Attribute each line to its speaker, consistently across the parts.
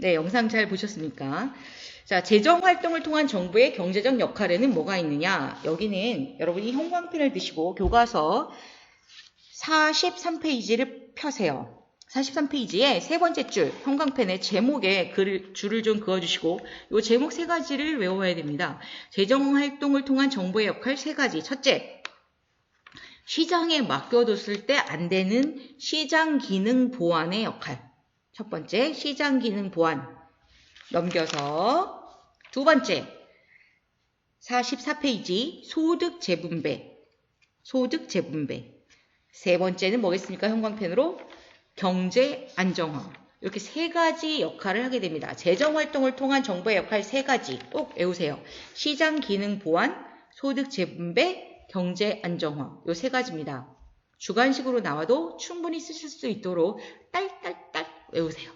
Speaker 1: 네, 영상 잘 보셨습니까? 자, 재정활동을 통한 정부의 경제적 역할에는 뭐가 있느냐? 여기는 여러분이 형광펜을 드시고 교과서 43페이지를 펴세요. 43페이지에 세 번째 줄 형광펜에 제목에 줄을 좀 그어주시고 이 제목 세 가지를 외워야 됩니다. 재정활동을 통한 정부의 역할 세 가지. 첫째, 시장에 맡겨뒀을 때 안 되는 시장 기능 보완의 역할. 첫 번째, 시장 기능 보완. 넘겨서 두 번째, 44페이지 소득 재분배. 소득 재분배. 세 번째는 뭐겠습니까? 형광펜으로 경제 안정화. 이렇게 세 가지 역할을 하게 됩니다. 재정활동을 통한 정부의 역할 세 가지 꼭 외우세요. 시장 기능 보완, 소득 재분배, 경제 안정화. 이 세 가지입니다. 주관식으로 나와도 충분히 쓰실 수 있도록 딸딸딸 외우세요.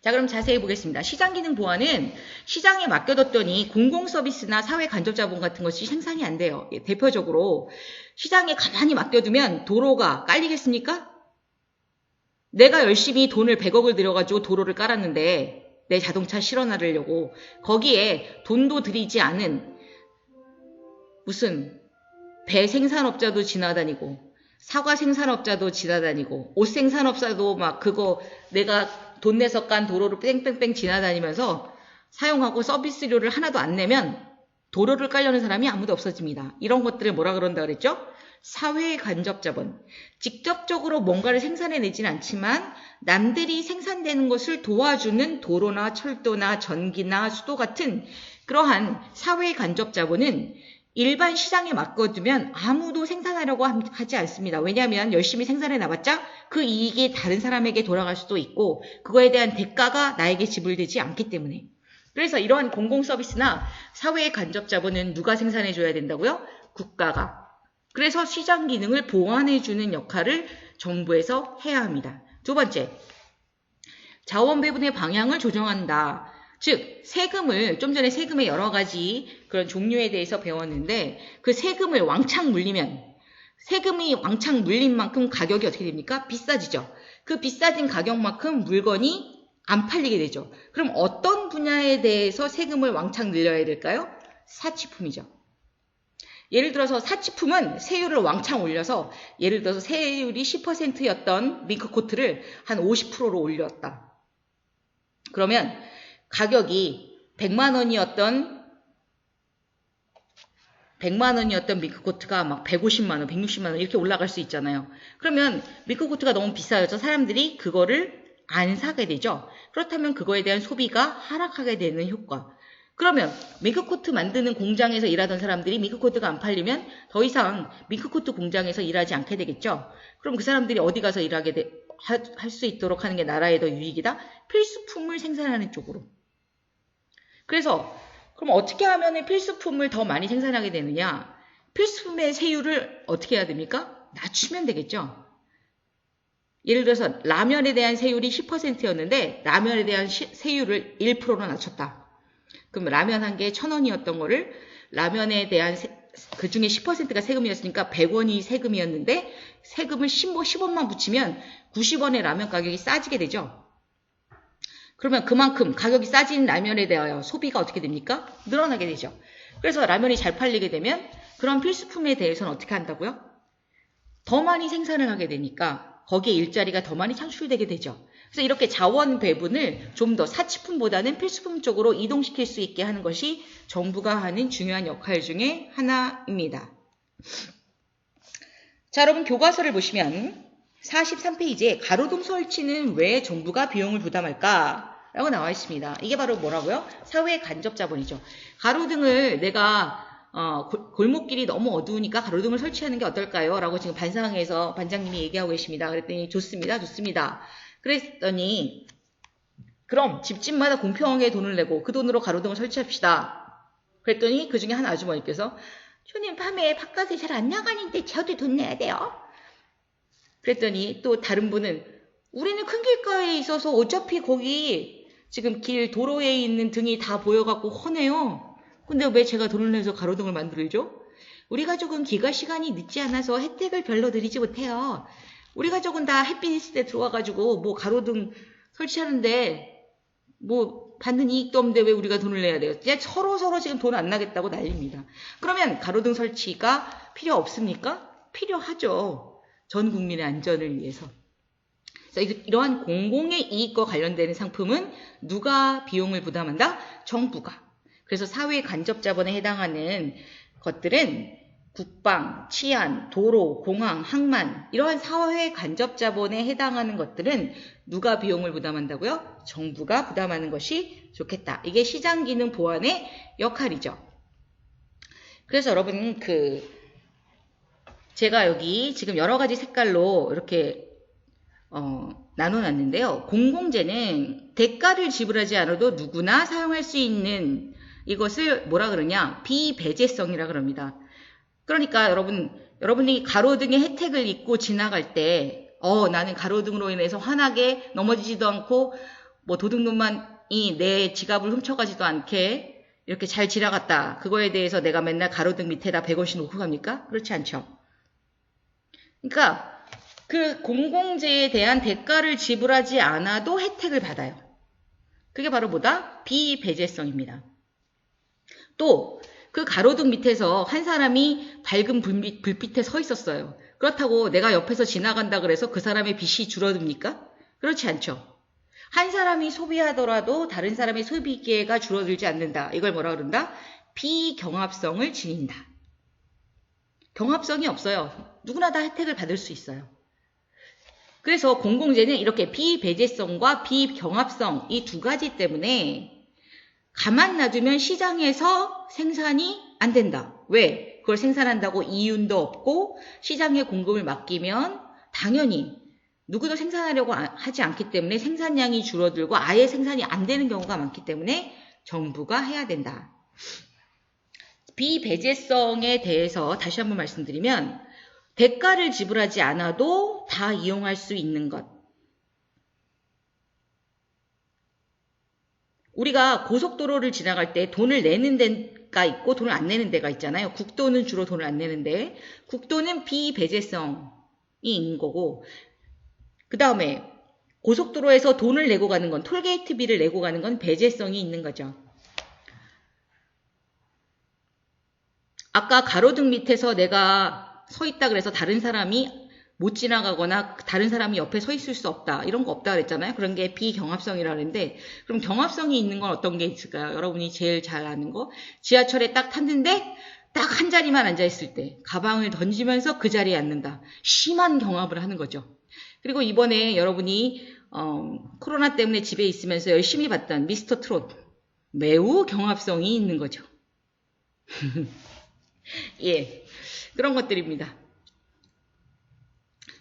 Speaker 1: 자, 그럼 자세히 보겠습니다. 시장 기능 보완은 시장에 맡겨뒀더니 공공서비스나 사회 간접자본 같은 것이 생산이 안 돼요. 대표적으로 시장에 가만히 맡겨두면 도로가 깔리겠습니까? 내가 열심히 돈을 100억을 들여가지고 도로를 깔았는데 내 자동차 실어 나르려고 거기에 돈도 들이지 않은 무슨 배 생산업자도 지나다니고 사과 생산업자도 지나다니고 옷 생산업자도 막 그거 내가 돈 내서 깐 도로를 뺑뺑뺑 지나다니면서 사용하고 서비스료를 하나도 안 내면 도로를 깔려는 사람이 아무도 없어집니다. 이런 것들을 뭐라 그런다 그랬죠? 사회 간접자본. 직접적으로 뭔가를 생산해내진 않지만 남들이 생산되는 것을 도와주는 도로나 철도나 전기나 수도 같은 그러한 사회 간접자본은 일반 시장에 맡겨두면 아무도 생산하려고 하지 않습니다. 왜냐하면 열심히 생산해 나봤자 그 이익이 다른 사람에게 돌아갈 수도 있고 그거에 대한 대가가 나에게 지불되지 않기 때문에. 그래서 이러한 공공서비스나 사회의 간접자본은 누가 생산해줘야 된다고요? 국가가. 그래서 시장 기능을 보완해주는 역할을 정부에서 해야 합니다. 두 번째, 자원 배분의 방향을 조정한다. 즉 세금을 좀 전에 세금의 여러 가지 그런 종류에 대해서 배웠는데 그 세금을 왕창 물리면 세금이 왕창 물린 만큼 가격이 어떻게 됩니까? 비싸지죠. 그 비싸진 가격만큼 물건이 안 팔리게 되죠. 그럼 어떤 분야에 대해서 세금을 왕창 늘려야 될까요? 사치품이죠. 예를 들어서 사치품은 세율을 왕창 올려서 예를 들어서 세율이 10%였던 밍크코트를 한 50%로 올렸다. 그러면 가격이 100만 원이었던 밍크코트가 막 150만 원, 160만 원 이렇게 올라갈 수 있잖아요. 그러면 밍크코트가 너무 비싸서 사람들이 그거를 안 사게 되죠. 그렇다면 그거에 대한 소비가 하락하게 되는 효과. 그러면 밍크코트 만드는 공장에서 일하던 사람들이 밍크코트가 안 팔리면 더 이상 밍크코트 공장에서 일하지 않게 되겠죠. 그럼 그 사람들이 어디 가서 일하게 할 수 있도록 하는 게 나라에 더 유익이다? 필수품을 생산하는 쪽으로. 그래서 그럼 어떻게 하면 필수품을 더 많이 생산하게 되느냐? 필수품의 세율을 어떻게 해야 됩니까? 낮추면 되겠죠. 예를 들어서 라면에 대한 세율이 10%였는데 라면에 대한 세율을 1%로 낮췄다. 그럼 라면 한 개에 1,000원이었던 거를 라면에 대한 그 중에 10%가 세금이었으니까 100원이 세금이었는데 세금을 10원만 붙이면 90원의 라면 가격이 싸지게 되죠. 그러면 그만큼 가격이 싸진 라면에 대하여 소비가 어떻게 됩니까? 늘어나게 되죠. 그래서 라면이 잘 팔리게 되면 그런 필수품에 대해서는 어떻게 한다고요? 더 많이 생산을 하게 되니까 거기에 일자리가 더 많이 창출되게 되죠. 그래서 이렇게 자원 배분을 좀 더 사치품보다는 필수품 쪽으로 이동시킬 수 있게 하는 것이 정부가 하는 중요한 역할 중에 하나입니다. 자, 여러분 교과서를 보시면 43페이지에 가로등 설치는 왜 정부가 비용을 부담할까? 라고 나와 있습니다. 이게 바로 뭐라고요? 사회 간접자본이죠. 가로등을 내가 골목길이 너무 어두우니까 가로등을 설치하는 게 어떨까요? 라고 지금 반상에서 반장님이 얘기하고 계십니다. 그랬더니 좋습니다. 좋습니다. 그랬더니 그럼 집집마다 공평하게 돈을 내고 그 돈으로 가로등을 설치합시다. 그랬더니 그 중에 한 아주머니께서 주님 밤에 바깥에 잘 안 나가는데 저도 돈 내야 돼요? 그랬더니 또 다른 분은 우리는 큰 길가에 있어서 어차피 거기 지금 길 도로에 있는 등이 다 보여갖고 훤해요. 근데 왜 제가 돈을 내서 가로등을 만들죠? 우리 가족은 귀가 시간이 늦지 않아서 혜택을 별로 드리지 못해요. 우리 가족은 다 햇빛 있을 때 들어와가지고 뭐 가로등 설치하는데 뭐 받는 이익도 없는데 왜 우리가 돈을 내야 돼요? 그냥 서로 지금 돈 안 나겠다고 난립니다. 그러면 가로등 설치가 필요 없습니까? 필요하죠. 전 국민의 안전을 위해서. 그래서 이러한 공공의 이익과 관련되는 상품은 누가 비용을 부담한다? 정부가. 그래서 사회 간접 자본에 해당하는 것들은 국방, 치안, 도로, 공항, 항만 이러한 사회 간접 자본에 해당하는 것들은 누가 비용을 부담한다고요? 정부가 부담하는 것이 좋겠다. 이게 시장 기능 보완의 역할이죠. 그래서 여러분 제가 여기 지금 여러 가지 색깔로 이렇게 나눠놨는데요. 공공재는 대가를 지불하지 않아도 누구나 사용할 수 있는 이것을 뭐라 그러냐? 비배제성이라 그럽니다. 그러니까 여러분이 가로등의 혜택을 잊고 지나갈 때 나는 가로등으로 인해서 환하게 넘어지지도 않고 뭐 도둑놈만이 내 지갑을 훔쳐가지도 않게 이렇게 잘 지나갔다. 그거에 대해서 내가 맨날 가로등 밑에다 100원씩 놓고 갑니까? 그렇지 않죠. 그러니까 그 공공재에 대한 대가를 지불하지 않아도 혜택을 받아요. 그게 바로 뭐다? 비배제성입니다. 또 그 가로등 밑에서 한 사람이 밝은 불빛에 서 있었어요. 그렇다고 내가 옆에서 지나간다 그래서 그 사람의 빛이 줄어듭니까? 그렇지 않죠. 한 사람이 소비하더라도 다른 사람의 소비 기회가 줄어들지 않는다. 이걸 뭐라 그런다? 비경합성을 지닌다. 경합성이 없어요. 누구나 다 혜택을 받을 수 있어요. 그래서 공공재는 이렇게 비배제성과 비경합성 이 두 가지 때문에 가만 놔두면 시장에서 생산이 안 된다. 왜? 그걸 생산한다고 이윤도 없고 시장에 공급을 맡기면 당연히 누구도 생산하려고 하지 않기 때문에 생산량이 줄어들고 아예 생산이 안 되는 경우가 많기 때문에 정부가 해야 된다. 비배제성에 대해서 다시 한번 말씀드리면 대가를 지불하지 않아도 다 이용할 수 있는 것. 우리가 고속도로를 지나갈 때 돈을 내는 데가 있고 돈을 안 내는 데가 있잖아요. 국도는 주로 돈을 안 내는데 국도는 비배제성이 있는 거고 그 다음에 고속도로에서 돈을 내고 가는 건 톨게이트비를 내고 가는 건 배제성이 있는 거죠. 아까 가로등 밑에서 내가 서 있다 그래서 다른 사람이 못 지나가거나 다른 사람이 옆에 서 있을 수 없다. 이런 거 없다 그랬잖아요. 그런 게 비경합성이라 그랬는데 그럼 경합성이 있는 건 어떤 게 있을까요? 여러분이 제일 잘 아는 거. 지하철에 딱 탔는데 딱 한 자리만 앉아있을 때 가방을 던지면서 그 자리에 앉는다. 심한 경합을 하는 거죠. 그리고 이번에 여러분이 코로나 때문에 집에 있으면서 열심히 봤던 미스터 트롯. 매우 경합성이 있는 거죠. 예, 그런 것들입니다.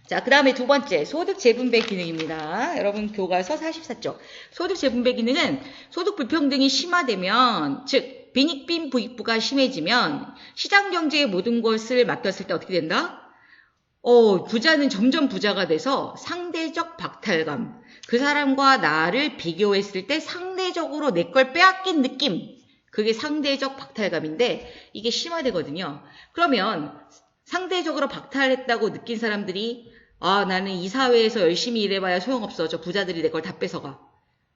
Speaker 1: 자, 그 다음에 두 번째, 소득 재분배 기능입니다. 여러분, 교과서 44쪽. 소득 재분배 기능은 소득 불평등이 심화되면, 즉, 빈익빈 부익부가 심해지면, 시장 경제의 모든 것을 맡겼을 때 어떻게 된다? 부자는 점점 부자가 돼서 상대적 박탈감. 그 사람과 나를 비교했을 때 상대적으로 내 걸 빼앗긴 느낌. 그게 상대적 박탈감인데, 이게 심화되거든요. 그러면, 상대적으로 박탈했다고 느낀 사람들이 나는 이 사회에서 열심히 일해봐야 소용없어. 저 부자들이 내 걸 다 뺏어가.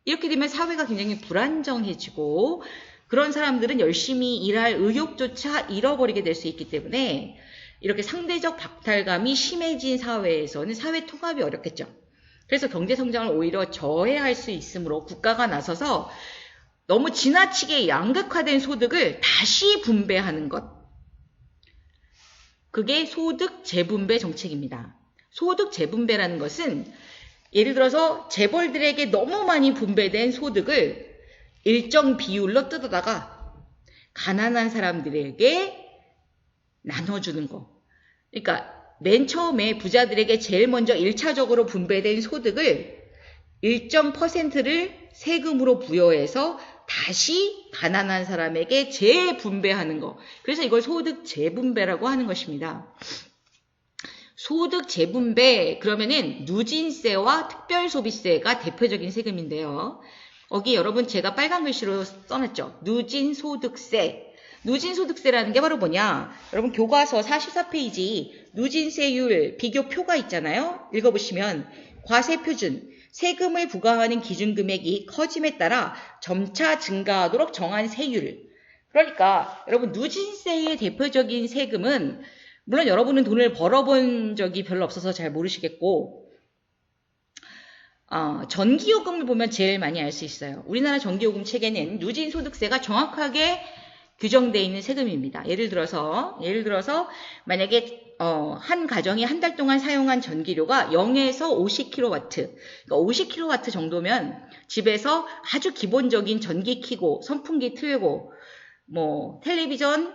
Speaker 1: 이렇게 되면 사회가 굉장히 불안정해지고 그런 사람들은 열심히 일할 의욕조차 잃어버리게 될 수 있기 때문에 이렇게 상대적 박탈감이 심해진 사회에서는 사회 통합이 어렵겠죠. 그래서 경제성장을 오히려 저해할 수 있으므로 국가가 나서서 너무 지나치게 양극화된 소득을 다시 분배하는 것. 그게 소득 재분배 정책입니다. 소득 재분배라는 것은 예를 들어서 재벌들에게 너무 많이 분배된 소득을 일정 비율로 뜯어다가 가난한 사람들에게 나눠주는 거. 그러니까 맨 처음에 부자들에게 제일 먼저 1차적으로 분배된 소득을 일정 퍼센트를 세금으로 부여해서 다시 가난한 사람에게 재분배하는 거. 그래서 이걸 소득 재분배라고 하는 것입니다. 소득 재분배 그러면은 누진세와 특별소비세가 대표적인 세금인데요. 여기 여러분 제가 빨간 글씨로 써놨죠. 누진소득세. 누진소득세라는 게 바로 뭐냐? 여러분 교과서 44페이지 누진세율 비교표가 있잖아요. 읽어보시면 과세 표준, 세금을 부과하는 기준 금액이 커짐에 따라 점차 증가하도록 정한 세율. 그러니까 여러분 누진세의 대표적인 세금은 물론 여러분은 돈을 벌어본 적이 별로 없어서 잘 모르시겠고 전기요금을 보면 제일 많이 알 수 있어요. 우리나라 전기요금 체계는 누진소득세가 정확하게 규정되어 있는 세금입니다. 예를 들어서 만약에 한 가정이 한 달 동안 사용한 전기료가 0에서 50kW, 그러니까 50kW 정도면 집에서 아주 기본적인 전기 켜고 선풍기 틀고 뭐 텔레비전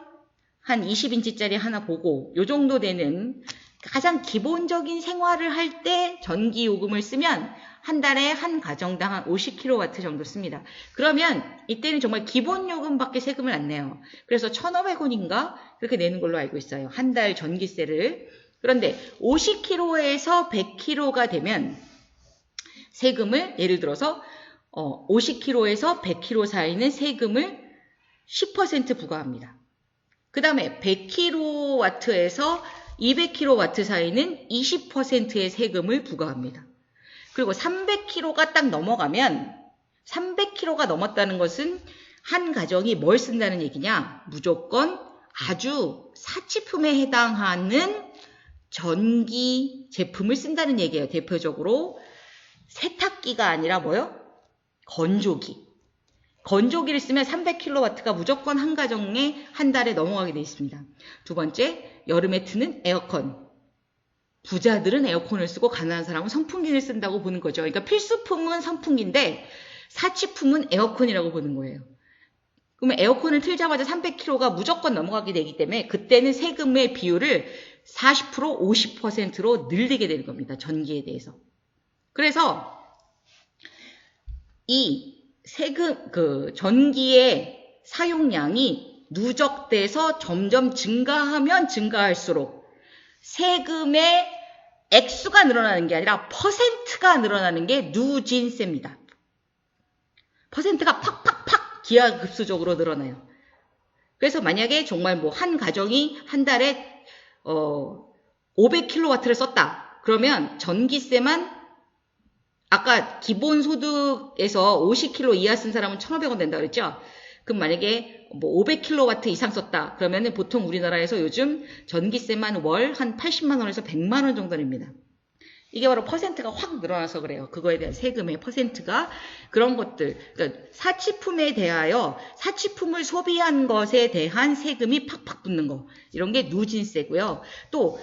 Speaker 1: 한 20인치짜리 하나 보고 요 정도 되는 가장 기본적인 생활을 할 때 전기요금을 쓰면 한 달에 한 가정당 한 50kW 정도 씁니다. 그러면 이때는 정말 기본요금밖에 세금을 안 내요. 그래서 1,500원인가 그렇게 내는 걸로 알고 있어요. 한 달 전기세를. 그런데 50kW에서 100kW가 되면 세금을 예를 들어서 50kW에서 100kW 사이는 세금을 10% 부과합니다. 그 다음에 100kW에서 200kW 사이는 20%의 세금을 부과합니다. 그리고 300kW가 딱 넘어가면 300kW가 넘었다는 것은 한 가정이 뭘 쓴다는 얘기냐? 무조건 아주 사치품에 해당하는 전기 제품을 쓴다는 얘기예요. 대표적으로 세탁기가 아니라 뭐요? 건조기. 건조기를 쓰면 300kW가 무조건 한 가정에 한 달에 넘어가게 되어 있습니다. 두 번째, 여름에 트는 에어컨. 부자들은 에어컨을 쓰고 가난한 사람은 선풍기를 쓴다고 보는 거죠. 그러니까 필수품은 선풍기인데 사치품은 에어컨이라고 보는 거예요. 그러면 에어컨을 틀자마자 300kW가 무조건 넘어가게 되기 때문에 그때는 세금의 비율을 40%, 50%로 늘리게 되는 겁니다. 전기에 대해서. 그래서 이 세금, 전기의 사용량이 누적돼서 점점 증가하면 증가할수록 세금의 액수가 늘어나는 게 아니라 퍼센트가 늘어나는 게 누진세입니다. 퍼센트가 팍팍팍 기하급수적으로 늘어나요. 그래서 만약에 정말 뭐 한 가정이 한 달에 500kW를 썼다. 그러면 전기세만 아까 기본소득에서 50kW 이하 쓴 사람은 1,500원 낸다 그랬죠? 그럼 만약에 뭐 500kW 이상 썼다. 그러면은 보통 우리나라에서 요즘 전기세만 월 한 80만 원에서 100만 원 정도 냅니다. 이게 바로 퍼센트가 확 늘어나서 그래요. 그거에 대한 세금의 퍼센트가 그런 것들. 그러니까 사치품에 대하여 사치품을 소비한 것에 대한 세금이 팍팍 붙는 거. 이런 게 누진세고요. 또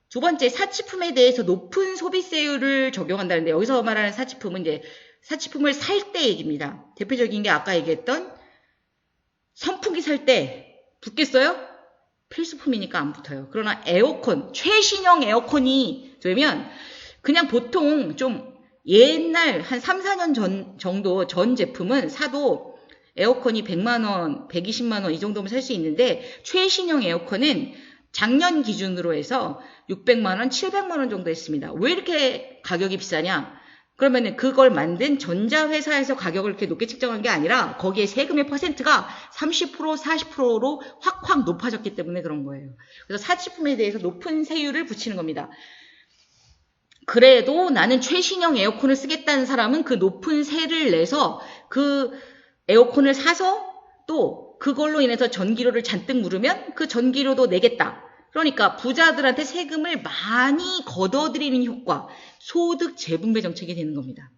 Speaker 1: 두 번째 사치품에 대해서 높은 소비세율을 적용한다는데 여기서 말하는 사치품은 이제 사치품을 살 때 얘기입니다. 대표적인 게 아까 얘기했던 선풍기 살 때 붙겠어요? 필수품이니까 안 붙어요. 그러나 에어컨, 최신형 에어컨이 되면 그냥 보통 좀 옛날 한 3, 4년 정도 전 제품은 사도 에어컨이 100만원, 120만원 이 정도면 살 수 있는데 최신형 에어컨은 작년 기준으로 해서 600만원, 700만원 정도 했습니다. 왜 이렇게 가격이 비싸냐? 그러면은 그걸 만든 전자회사에서 가격을 이렇게 높게 책정한 게 아니라 거기에 세금의 퍼센트가 30%, 40%로 확확 높아졌기 때문에 그런 거예요. 그래서 사치품에 대해서 높은 세율을 붙이는 겁니다. 그래도 나는 최신형 에어컨을 쓰겠다는 사람은 그 높은 세를 내서 그 에어컨을 사서 또 그걸로 인해서 전기료를 잔뜩 물으면 그 전기료도 내겠다. 그러니까 부자들한테 세금을 많이 걷어들이는 효과, 소득 재분배 정책이 되는 겁니다.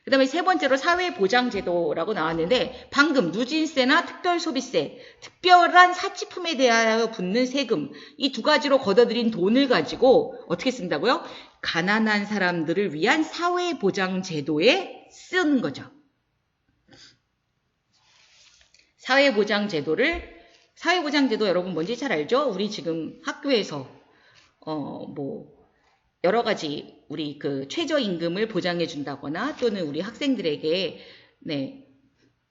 Speaker 1: 그 다음에 세 번째로 사회보장제도라고 나왔는데 방금 누진세나 특별소비세, 특별한 사치품에 대하여 붙는 세금 이 두 가지로 걷어들인 돈을 가지고 어떻게 쓴다고요? 가난한 사람들을 위한 사회보장제도에 쓰는 거죠. 사회보장제도 여러분 뭔지 잘 알죠? 우리 지금 학교에서 여러 가지 우리 그 최저임금을 보장해 준다거나 또는 우리 학생들에게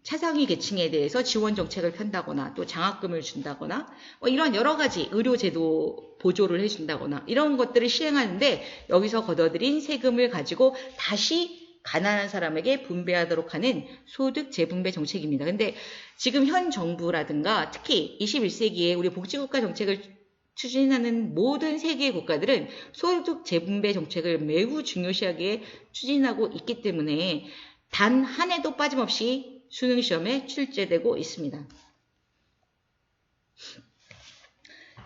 Speaker 1: 차상위 계층에 대해서 지원 정책을 편다거나 또 장학금을 준다거나 이런 여러 가지 의료제도 보조를 해준다거나 이런 것들을 시행하는데 여기서 걷어들인 세금을 가지고 다시 가난한 사람에게 분배하도록 하는 소득 재분배 정책입니다. 근데 지금 현 정부라든가 특히 21세기에 우리 복지국가 정책을 추진하는 모든 세계 국가들은 소득 재분배 정책을 매우 중요시하게 추진하고 있기 때문에 단 한 해도 빠짐없이 수능시험에 출제되고 있습니다.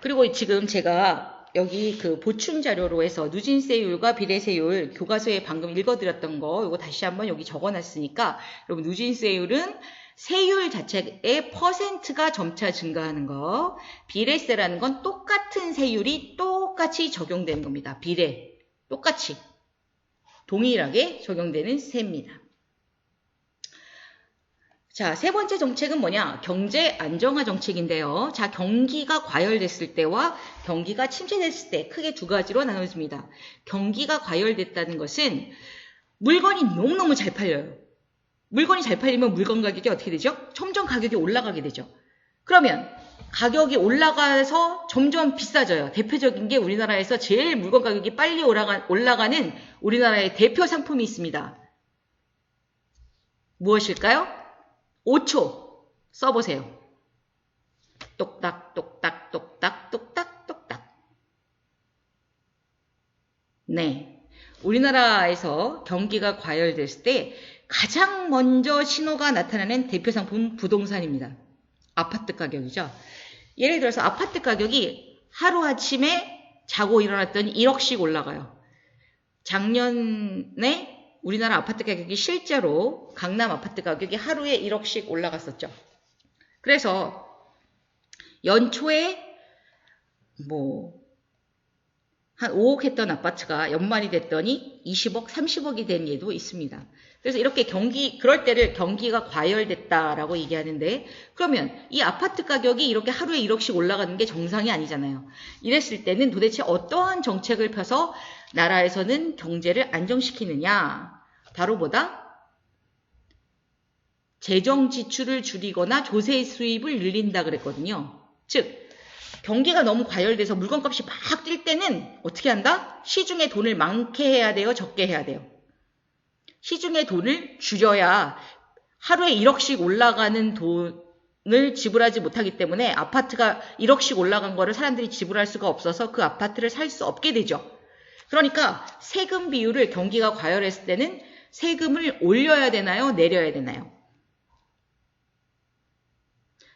Speaker 1: 그리고 지금 제가 여기 그 보충 자료로 해서 누진세율과 비례세율 교과서에 방금 읽어드렸던 거 이거 다시 한번 여기 적어놨으니까 여러분 누진세율은 세율 자체의 퍼센트가 점차 증가하는 거, 비례세라는 건 똑같은 세율이 똑같이 적용되는 겁니다. 비례 똑같이 동일하게 적용되는 세입니다. 자, 세 번째 정책은 뭐냐? 경제 안정화 정책인데요. 자, 경기가 과열됐을 때와 경기가 침체됐을 때 크게 두 가지로 나눠집니다. 경기가 과열됐다는 것은 물건이 너무너무 잘 팔려요. 물건이 잘 팔리면 물건 가격이 어떻게 되죠? 점점 가격이 올라가게 되죠. 그러면 가격이 올라가서 점점 비싸져요. 대표적인 게 우리나라에서 제일 물건 가격이 빨리 올라가는 우리나라의 대표 상품이 있습니다. 무엇일까요? 5초 써보세요. 똑딱 똑딱 똑딱 똑딱 똑딱. 네, 우리나라에서 경기가 과열됐을 때 가장 먼저 신호가 나타나는 대표 상품 부동산입니다. 아파트 가격이죠. 예를 들어서 아파트 가격이 하루아침에 자고 일어났더니 1억씩 올라가요. 작년에 우리나라 아파트 가격이 실제로 강남 아파트 가격이 하루에 1억씩 올라갔었죠. 그래서 연초에 한 5억 했던 아파트가 연말이 됐더니 20억, 30억이 된 예도 있습니다. 그래서 이렇게 그럴 때를 경기가 과열됐다라고 얘기하는데, 그러면 이 아파트 가격이 이렇게 하루에 1억씩 올라가는 게 정상이 아니잖아요. 이랬을 때는 도대체 어떠한 정책을 펴서 나라에서는 경제를 안정시키느냐? 바로 재정 지출을 줄이거나 조세 수입을 늘린다 그랬거든요. 즉, 경기가 너무 과열돼서 물건값이 막 뛸 때는 어떻게 한다? 시중에 돈을 많게 해야 돼요? 적게 해야 돼요? 시중에 돈을 줄여야 하루에 1억씩 올라가는 돈을 지불하지 못하기 때문에 아파트가 1억씩 올라간 거를 사람들이 지불할 수가 없어서 그 아파트를 살 수 없게 되죠. 그러니까 세금 비율을 경기가 과열했을 때는 세금을 올려야 되나요? 내려야 되나요?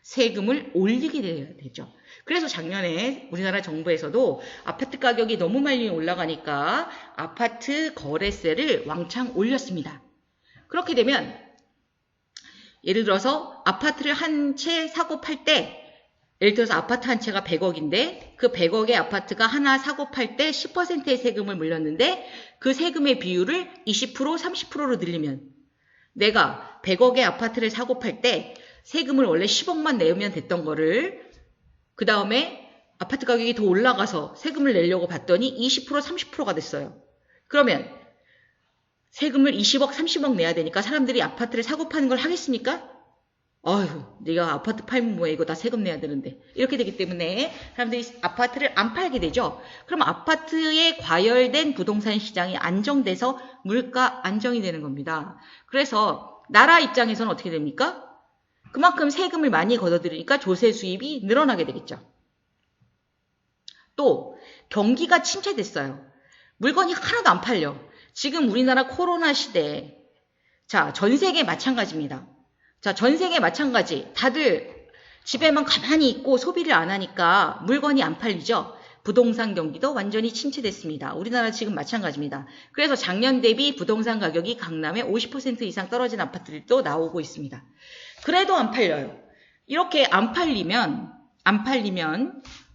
Speaker 1: 세금을 올리게 돼야 되죠. 그래서 작년에 우리나라 정부에서도 아파트 가격이 너무 많이 올라가니까 아파트 거래세를 왕창 올렸습니다. 그렇게 되면 예를 들어서 아파트를 한 채 사고 팔 때, 예를 들어서 아파트 한 채가 100억인데 그 100억의 아파트가 하나 사고 팔 때 10%의 세금을 물렸는데 그 세금의 비율을 20%, 30%로 늘리면 내가 100억의 아파트를 사고 팔 때 세금을 원래 10억만 내면 됐던 거를 그 다음에 아파트 가격이 더 올라가서 세금을 내려고 봤더니 20%, 30%가 됐어요. 그러면 세금을 20억, 30억 내야 되니까 사람들이 아파트를 사고 파는 걸 하겠습니까? 어휴, 네가 아파트 팔면 뭐해, 이거 다 세금 내야 되는데. 이렇게 되기 때문에 사람들이 아파트를 안 팔게 되죠. 그럼 아파트에 과열된 부동산 시장이 안정돼서 물가 안정이 되는 겁니다. 그래서 나라 입장에서는 어떻게 됩니까? 그만큼 세금을 많이 걷어들이니까 조세 수입이 늘어나게 되겠죠. 또 경기가 침체됐어요. 물건이 하나도 안 팔려. 지금 우리나라 코로나 시대에 자, 전 세계 마찬가지입니다. 자, 전 세계 마찬가지. 다들 집에만 가만히 있고 소비를 안 하니까 물건이 안 팔리죠. 부동산 경기도 완전히 침체됐습니다. 우리나라 지금 마찬가지입니다. 그래서 작년 대비 부동산 가격이 강남에 50% 이상 떨어진 아파트들도 나오고 있습니다. 그래도 안 팔려요. 이렇게 안 팔리면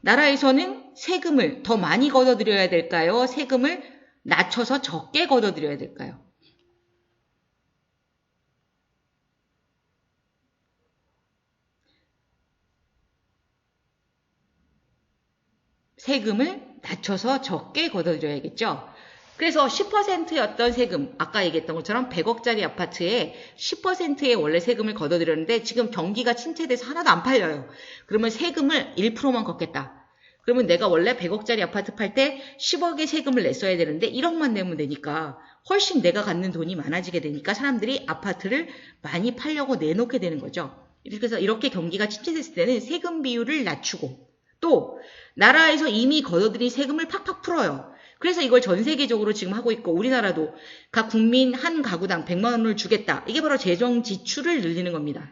Speaker 1: 나라에서는 세금을 더 많이 걷어들여야 될까요? 세금을 낮춰서 적게 걷어들여야 될까요? 세금을 낮춰서 적게 걷어들여야겠죠. 그래서 10%였던 세금, 아까 얘기했던 것처럼 100억짜리 아파트에 10%의 원래 세금을 걷어들였는데 지금 경기가 침체돼서 하나도 안 팔려요. 그러면 세금을 1%만 걷겠다. 그러면 내가 원래 100억짜리 아파트 팔 때 10억의 세금을 냈어야 되는데 1억만 내면 되니까 훨씬 내가 갖는 돈이 많아지게 되니까 사람들이 아파트를 많이 팔려고 내놓게 되는 거죠. 그래서 이렇게 경기가 침체됐을 때는 세금 비율을 낮추고 또 나라에서 이미 걷어들인 세금을 팍팍 풀어요. 그래서 이걸 전 세계적으로 지금 하고 있고 우리나라도 각 국민 한 가구당 100만 원을 주겠다. 이게 바로 재정 지출을 늘리는 겁니다.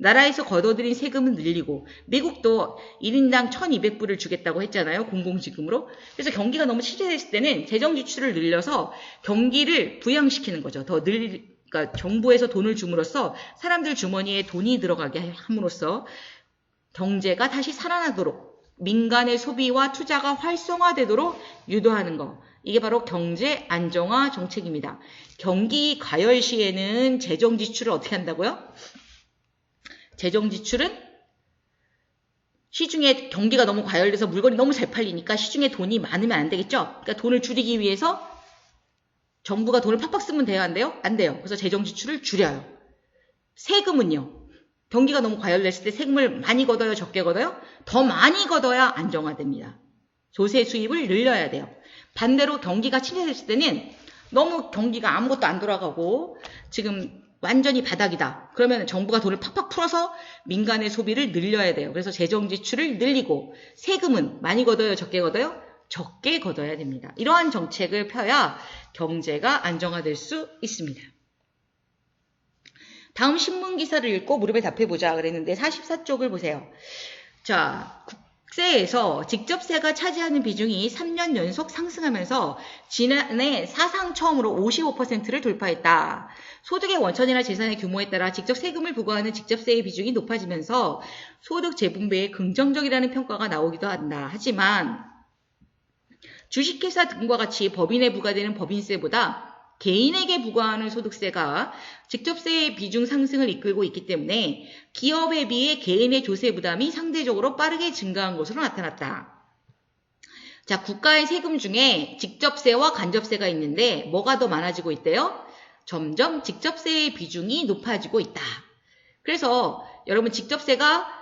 Speaker 1: 나라에서 걷어들인 세금은 늘리고 미국도 1인당 1200불을 주겠다고 했잖아요. 공공지금으로. 그래서 경기가 너무 침체됐을 때는 재정 지출을 늘려서 경기를 부양시키는 거죠. 그러니까 정부에서 돈을 줌으로써 사람들 주머니에 돈이 들어가게 함으로써 경제가 다시 살아나도록 민간의 소비와 투자가 활성화되도록 유도하는 거. 이게 바로 경제 안정화 정책입니다. 경기 과열 시에는 재정 지출을 어떻게 한다고요? 재정 지출은 시중에 경기가 너무 과열돼서 물건이 너무 잘 팔리니까 시중에 돈이 많으면 안 되겠죠? 그러니까 돈을 줄이기 위해서 정부가 돈을 팍팍 쓰면 돼요? 안 돼요? 안 돼요. 그래서 재정 지출을 줄여요. 세금은요. 경기가 너무 과열됐을 때 세금을 많이 걷어요? 적게 걷어요? 더 많이 걷어야 안정화됩니다. 조세 수입을 늘려야 돼요. 반대로 경기가 침체됐을 때는 너무 경기가 아무것도 안 돌아가고 지금 완전히 바닥이다. 그러면 정부가 돈을 팍팍 풀어서 민간의 소비를 늘려야 돼요. 그래서 재정 지출을 늘리고 세금은 많이 걷어요? 적게 걷어요? 적게 걷어야 됩니다. 이러한 정책을 펴야 경제가 안정화될 수 있습니다. 다음 신문 기사를 읽고 무릎에 답해보자 그랬는데 44쪽을 보세요. 자, 국세에서 직접세가 차지하는 비중이 3년 연속 상승하면서 지난해 사상 처음으로 55%를 돌파했다. 소득의 원천이나 재산의 규모에 따라 직접 세금을 부과하는 직접세의 비중이 높아지면서 소득 재분배에 긍정적이라는 평가가 나오기도 한다. 하지만 주식회사 등과 같이 법인에 부과되는 법인세보다 개인에게 부과하는 소득세가 직접세의 비중 상승을 이끌고 있기 때문에 기업에 비해 개인의 조세 부담이 상대적으로 빠르게 증가한 것으로 나타났다. 자, 국가의 세금 중에 직접세와 간접세가 있는데 뭐가 더 많아지고 있대요? 점점 직접세의 비중이 높아지고 있다. 그래서 여러분 직접세가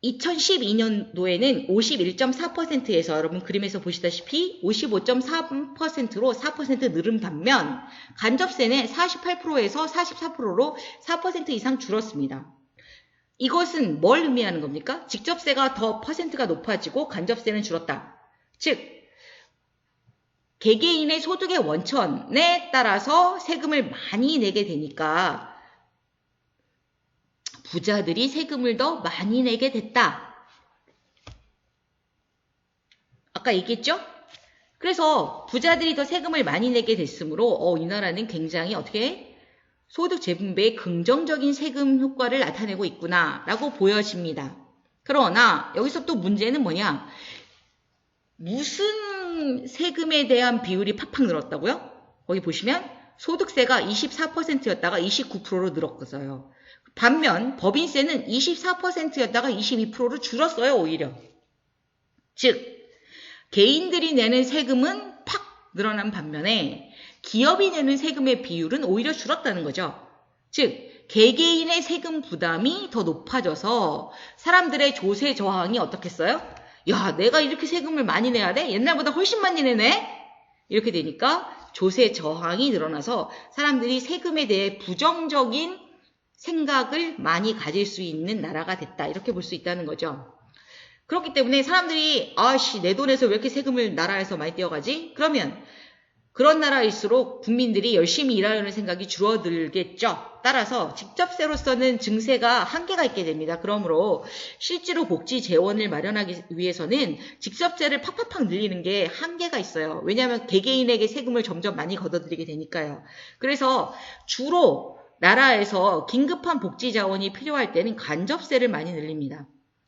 Speaker 1: 2012년도에는 51.4%에서 여러분 그림에서 보시다시피 55.3%로 4% 늘은 반면 간접세는 48%에서 44%로 4% 이상 줄었습니다. 이것은 뭘 의미하는 겁니까? 직접세가 더 퍼센트가 높아지고 간접세는 줄었다. 즉 개개인의 소득의 원천에 따라서 세금을 많이 내게 되니까 부자들이 세금을 더 많이 내게 됐다. 아까 얘기했죠? 그래서 부자들이 더 세금을 많이 내게 됐으므로 이 나라는 굉장히 어떻게 소득 재분배에 긍정적인 세금 효과를 나타내고 있구나 라고 보여집니다. 그러나 여기서 또 문제는 뭐냐? 무슨 세금에 대한 비율이 팍팍 늘었다고요? 거기 보시면 소득세가 24%였다가 29%로 늘었어요. 반면 법인세는 24%였다가 22%로 줄었어요. 오히려. 즉 개인들이 내는 세금은 팍 늘어난 반면에 기업이 내는 세금의 비율은 오히려 줄었다는 거죠. 즉 개개인의 세금 부담이 더 높아져서 사람들의 조세 저항이 어떻겠어요? 야, 내가 이렇게 세금을 많이 내야 돼? 옛날보다 훨씬 많이 내네? 이렇게 되니까 조세 저항이 늘어나서 사람들이 세금에 대해 부정적인 생각을 많이 가질 수 있는 나라가 됐다. 이렇게 볼 수 있다는 거죠. 그렇기 때문에 사람들이 내 돈에서 왜 이렇게 세금을 나라에서 많이 떼어가지? 그러면 그런 나라일수록 국민들이 열심히 일하려는 생각이 줄어들겠죠. 따라서 직접세로서는 증세가 한계가 있게 됩니다. 그러므로 실제로 복지 재원을 마련하기 위해서는 직접세를 팍팍팍 늘리는 게 한계가 있어요. 왜냐하면 개개인에게 세금을 점점 많이 걷어들이게 되니까요. 그래서 주로 나라에서 긴급한 복지 자원이 필요할 때는 간접세를 많이 늘립니다.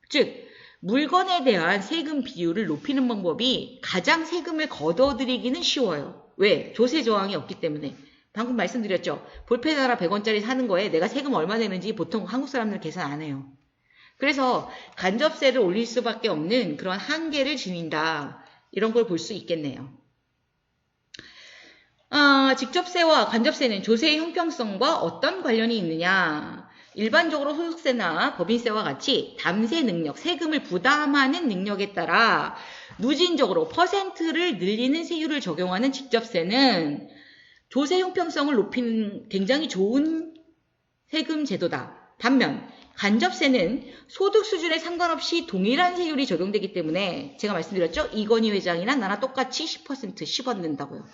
Speaker 1: 즉 물건에 대한 세금 비율을 높이는 방법이 가장 세금을 걷어들이기는 쉬워요. 왜? 조세 저항이 없기 때문에. 방금 말씀드렸죠. 볼펜 하나 100원짜리 사는 거에 내가 세금 얼마 내는지 보통 한국 사람들은 계산 안 해요. 그래서 간접세를 올릴 수밖에 없는 그런 한계를 지닌다. 이런 걸 볼 수 있겠네요. 직접세와 간접세는 조세의 형평성과 어떤 관련이 있느냐? 일반적으로 소득세나 법인세와 같이 담세 능력, 세금을 부담하는 능력에 따라 누진적으로 퍼센트를 늘리는 세율을 적용하는 직접세는 조세 형평성을 높이는 굉장히 좋은 세금 제도다. 반면 간접세는 소득 수준에 상관없이 동일한 세율이 적용되기 때문에 제가 말씀드렸죠? 이건희 회장이나 나랑 똑같이 10% 10원 낸다고요.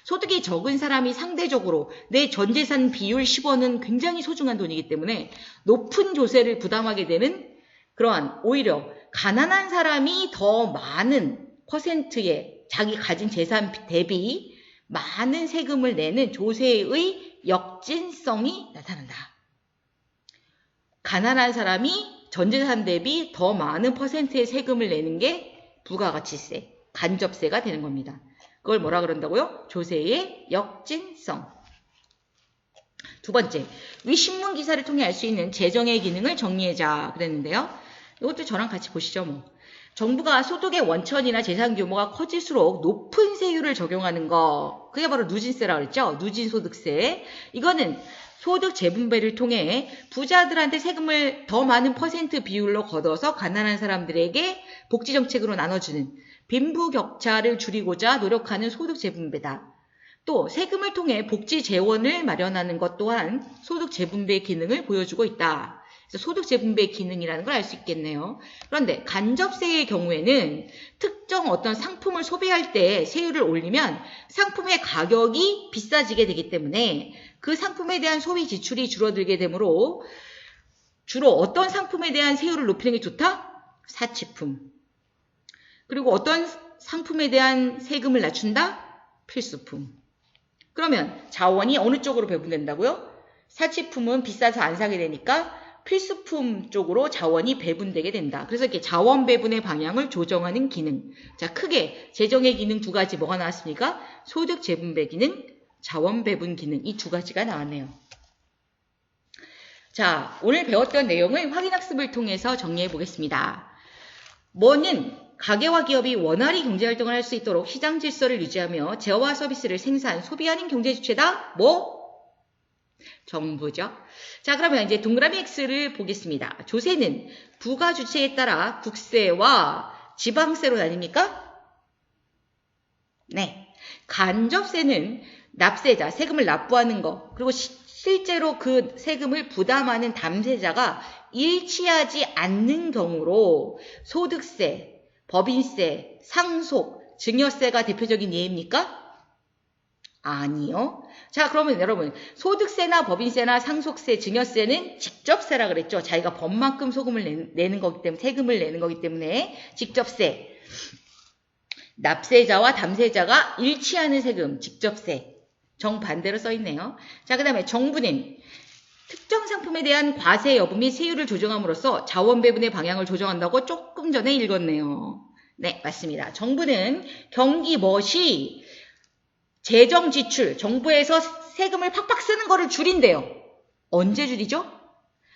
Speaker 1: 소득이 적은 사람이 상대적으로 내 전재산 비율 10원은 굉장히 소중한 돈이기 때문에 높은 조세를 부담하게 되는 그러한 오히려 가난한 사람이 더 많은 퍼센트의 자기 가진 재산 대비 많은 세금을 내는 조세의 역진성이 나타난다. 가난한 사람이 전재산 대비 더 많은 퍼센트의 세금을 내는 게 부가가치세, 간접세가 되는 겁니다. 그걸 뭐라 그런다고요? 조세의 역진성. 두 번째, 위 신문 기사를 통해 알 수 있는 재정의 기능을 정리해자 그랬는데요. 이것도 저랑 같이 보시죠. 뭐 정부가 소득의 원천이나 재산 규모가 커질수록 높은 세율을 적용하는 거, 그게 바로 누진세라고 그랬죠. 누진소득세. 이거는 소득 재분배를 통해 부자들한테 세금을 더 많은 퍼센트 비율로 걷어서 가난한 사람들에게 복지정책으로 나눠주는 빈부격차를 줄이고자 노력하는 소득 재분배다. 또 세금을 통해 복지 재원을 마련하는 것 또한 소득 재분배 기능을 보여주고 있다. 그래서 소득 재분배 기능이라는 걸 알 수 있겠네요. 그런데 간접세의 경우에는 특정 어떤 상품을 소비할 때 세율을 올리면 상품의 가격이 비싸지게 되기 때문에 그 상품에 대한 소비 지출이 줄어들게 되므로 주로 어떤 상품에 대한 세율을 높이는 게 좋다? 사치품. 그리고 어떤 상품에 대한 세금을 낮춘다? 필수품. 그러면 자원이 어느 쪽으로 배분된다고요? 사치품은 비싸서 안 사게 되니까 필수품 쪽으로 자원이 배분되게 된다. 그래서 이렇게 자원 배분의 방향을 조정하는 기능. 자, 크게 재정의 기능 두 가지 뭐가 나왔습니까? 소득 재분배 기능, 자원 배분 기능. 이 두 가지가 나왔네요. 자, 오늘 배웠던 내용을 확인학습을 통해서 정리해 보겠습니다. 뭐는 가게와 기업이 원활히 경제활동을 할 수 있도록 시장 질서를 유지하며 재화와 서비스를 생산, 소비하는 경제 주체다? 뭐? 정부죠. 자, 그러면 이제 동그라미 X를 보겠습니다. 조세는 부가 주체에 따라 국세와 지방세로 나뉩니까? 네. 간접세는 납세자, 세금을 납부하는 거, 그리고 실제로 그 세금을 부담하는 담세자가 일치하지 않는 경우로 소득세, 법인세, 상속, 증여세가 대표적인 예입니까? 아니요. 자, 그러면 여러분, 소득세나 법인세나 상속세, 증여세는 직접세라 그랬죠. 자기가 법만큼 소금을 내는 거기 때문에, 세금을 내는 거기 때문에 직접세. 납세자와 담세자가 일치하는 세금, 직접세. 정반대로 써있네요. 자, 그 다음에 정부는 특정 상품에 대한 과세 여부 및 세율을 조정함으로써 자원 배분의 방향을 조정한다고 조금 전에 읽었네요. 네, 맞습니다. 정부는 경기 뭐시 재정 지출, 정부에서 세금을 팍팍 쓰는 거를 줄인대요. 언제 줄이죠?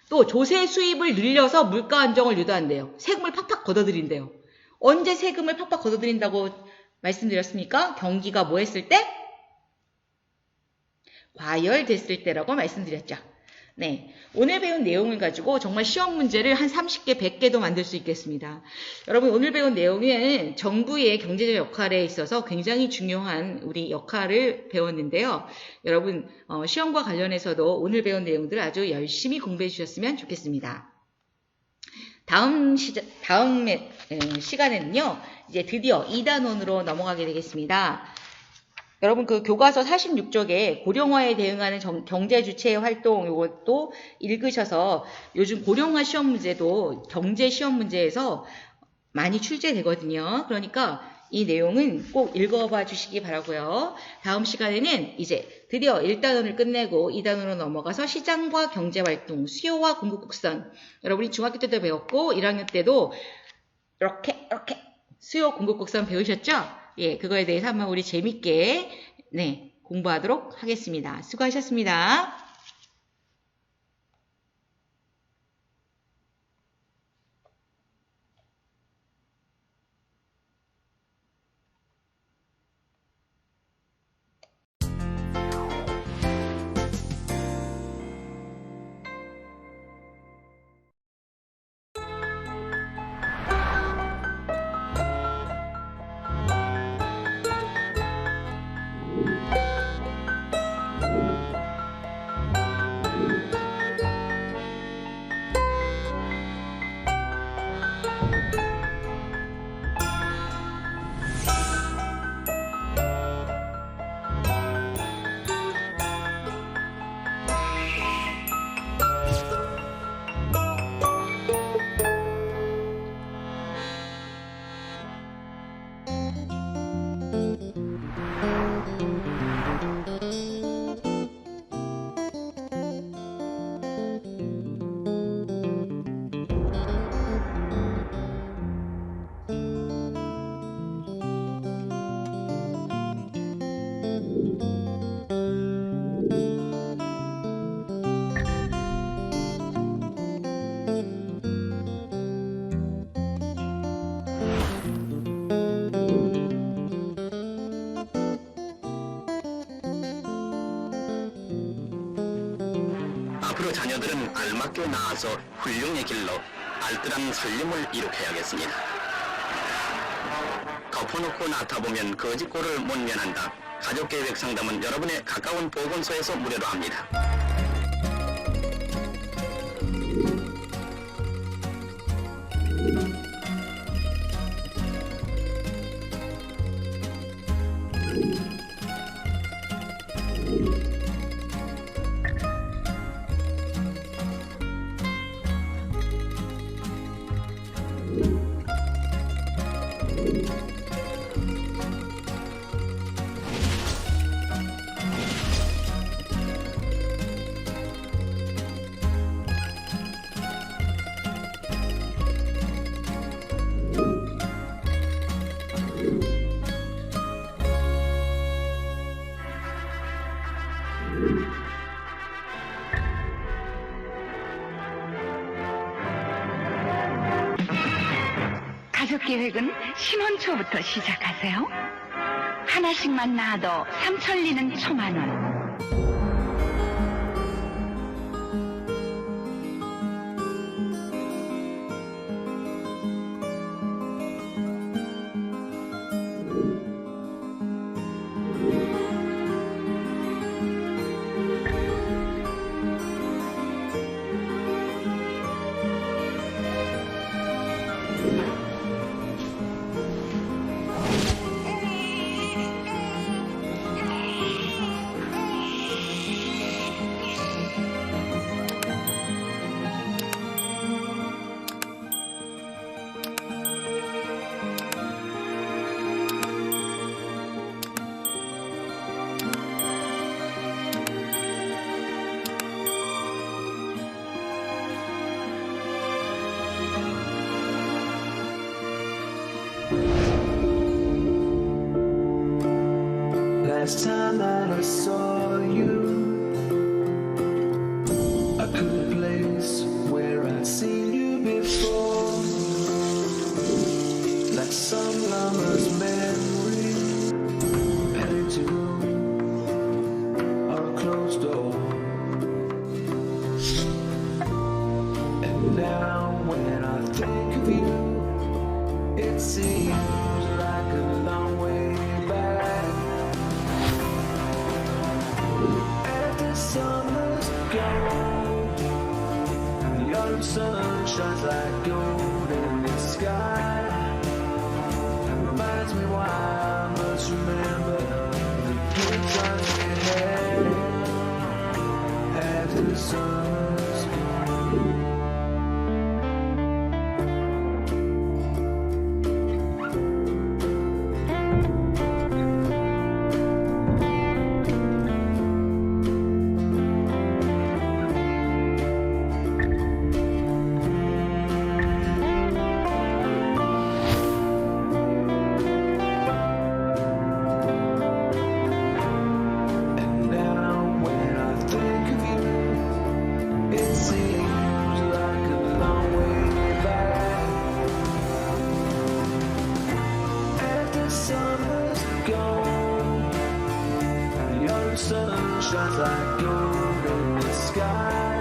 Speaker 1: 또 조세 수입을 늘려서 물가 안정을 유도한대요. 세금을 팍팍 걷어들인대요. 언제 세금을 팍팍 걷어들인다고 말씀드렸습니까? 경기가 뭐 했을 때? 과열됐을 때라고 말씀드렸죠. 네, 오늘 배운 내용을 가지고 정말 시험 문제를 한 30개, 100개도 만들 수 있겠습니다. 여러분, 오늘 배운 내용은 정부의 경제적 역할에 있어서 굉장히 중요한 우리 역할을 배웠는데요. 여러분, 시험과 관련해서도 오늘 배운 내용들을 아주 열심히 공부해 주셨으면 좋겠습니다. 다음 시간에는요, 이제 드디어 2단원으로 넘어가게 되겠습니다. 여러분, 그 교과서 46쪽에 고령화에 대응하는 경제 주체의 활동 이것도 읽으셔서 요즘 고령화 시험 문제도 경제 시험 문제에서 많이 출제되거든요. 그러니까 이 내용은 꼭 읽어봐 주시기 바라고요. 다음 시간에는 이제 드디어 1단원을 끝내고 2단원으로 넘어가서 시장과 경제활동, 수요와 공급 곡선. 여러분이 중학교 때도 배웠고 1학년 때도 이렇게 수요 공급 곡선 배우셨죠? 예, 그거에 대해서 한번 우리 재밌게 공부하도록 하겠습니다. 수고하셨습니다.
Speaker 2: 앞으로 자녀들은 알맞게 낳아서 훌륭의 길로 알뜰한 살림을 이룩해야겠습니다. 덮어놓고 낳다보면 거짓골을 못 면한다. 가족계획 상담은 여러분의 가까운 보건소에서 무료로 합니다.
Speaker 3: 가족 계획은 신혼 초부터 시작하세요. 하나씩만 낳아도 삼천리는 초만원.
Speaker 4: Last time that I saw you, I couldn't place where I'd seen you before. Like some lover's memory, heading to a closed door. And now when I think of you, it seems like a long way back. Summer's gone, the autumn sun shines like gold in the sky. Reminds me why I must remember the good times we had after the summer's gone. Sun shines like gold in the sky.